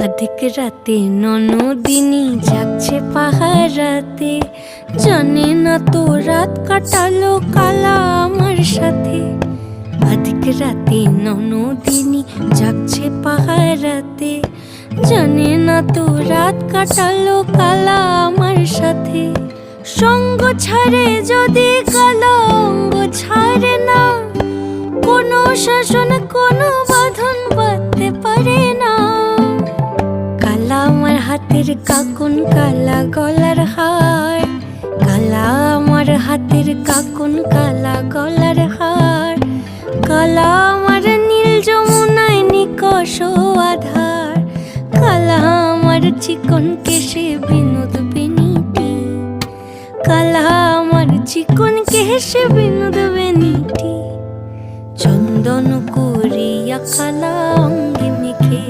অধিক রাতে ননদিনী জাগছে পাহারাতে, জানে না তো রাত কাটালো কালা আমার সাথে। অধিক রাতে ননদিনী জাগছে পাহারাতে, জানে না তো রাত কাটালো কালা আমার সাথে। সঙ্গ ছাড়ে যদি কালা অঙ্গ ছাড়ে না, কোনো শাসন কোনো বাঁধন বাঁধতে পারে না। কালা আমার হাতের কাকুন কালা গলার হার, কালা আমার হাতের কাকুন কালা গলার হার। কালা আমার নীল যমুনায় নিকষ আধার, কালা আমার চিকন কেশে বিনোদ বেনিটি, কালা আমার চিকন কেশে বিনোদ বেনিটি। চন্দন করিয়া কালা অঙ্গে মেখে